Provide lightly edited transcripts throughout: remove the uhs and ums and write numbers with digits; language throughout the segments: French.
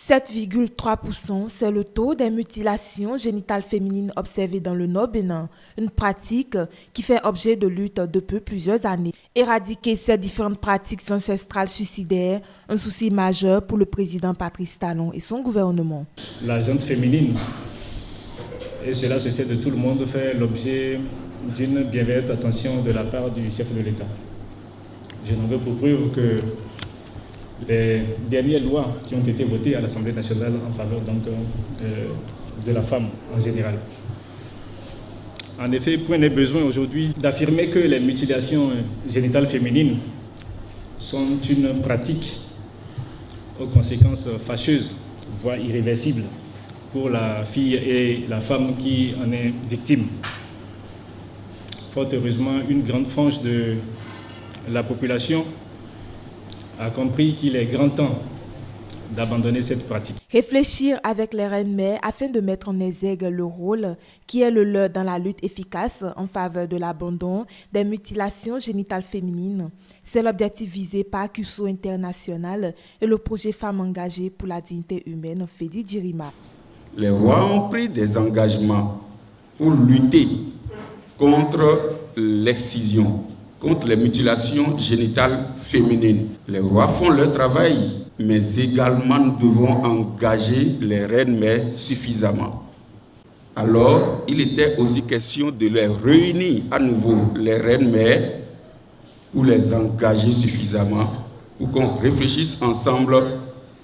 7,3%, c'est le taux des mutilations génitales féminines observées dans le Nord-Bénin, une pratique qui fait objet de lutte depuis plusieurs années. Éradiquer ces différentes pratiques ancestrales suicidaires, un souci majeur pour le président Patrice Talon et son gouvernement. La gente féminine, et cela se sait de tout le monde, fait l'objet d'une bienveillante attention de la part du chef de l'État. Je n'en veux pour preuve que les dernières lois qui ont été votées à l'Assemblée nationale en faveur de la femme en général. En effet, point n'est besoin aujourd'hui d'affirmer que les mutilations génitales féminines sont une pratique aux conséquences fâcheuses, voire irréversibles, pour la fille et la femme qui en est victime. Fort heureusement, une grande frange de la population a compris qu'il est grand temps d'abandonner cette pratique. Réfléchir avec les reines-mères afin de mettre en exergue le rôle qui est le leur dans la lutte efficace en faveur de l'abandon des mutilations génitales féminines. C'est l'objectif visé par CUSO International et le projet Femmes engagées pour la dignité humaine, Fedi Djirima. Les rois ont pris des engagements pour lutter contre l'excision, contre les mutilations génitales féminines. Les rois font leur travail, mais également nous devons engager les reines-mères suffisamment. Alors, il était aussi question de les réunir à nouveau, les reines-mères, pour les engager suffisamment, pour qu'on réfléchisse ensemble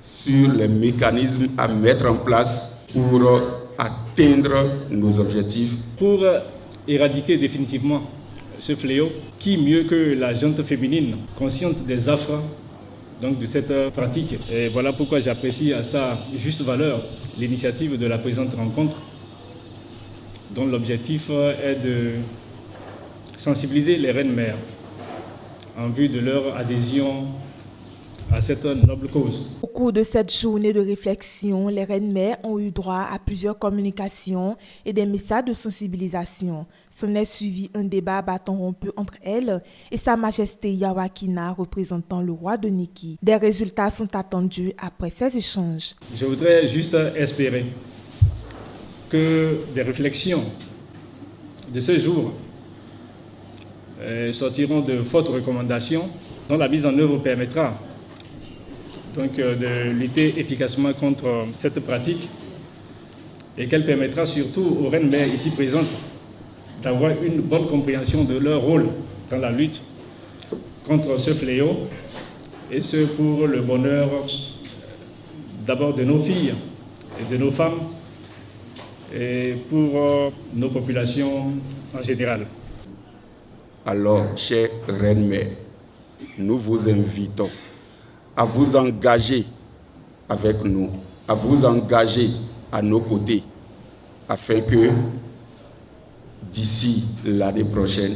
sur les mécanismes à mettre en place pour atteindre nos objectifs. Pour éradiquer définitivement ce fléau, qui mieux que la gente féminine, consciente des affres de cette pratique. Et voilà pourquoi j'apprécie à sa juste valeur l'initiative de la présente rencontre, dont l'objectif est de sensibiliser les reines-mères en vue de leur adhésion à cette noble cause. Au cours de cette journée de réflexion, les reines-mères ont eu droit à plusieurs communications et des messages de sensibilisation. S'en est suivi un débat à bâton rompu entre elles et Sa Majesté Yawakina, représentant le roi de Niki. Des résultats sont attendus après ces échanges. Je voudrais juste espérer que des réflexions de ce jour sortiront de fortes recommandations dont la mise en œuvre permettra de lutter efficacement contre cette pratique et qu'elle permettra surtout aux reines-mères ici présentes d'avoir une bonne compréhension de leur rôle dans la lutte contre ce fléau, et ce pour le bonheur d'abord de nos filles et de nos femmes et pour nos populations en général. Alors, chères reines-mères, nous vous invitons à vous engager avec nous, à vous engager à nos côtés, afin que d'ici l'année prochaine,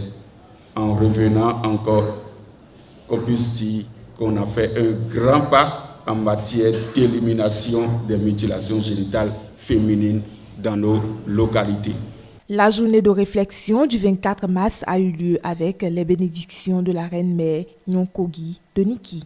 en revenant encore, qu'on puisse dire qu'on a fait un grand pas en matière d'élimination des mutilations génitales féminines dans nos localités. La journée de réflexion du 24 mars a eu lieu avec les bénédictions de la reine-mère Nyonkogi de Niki.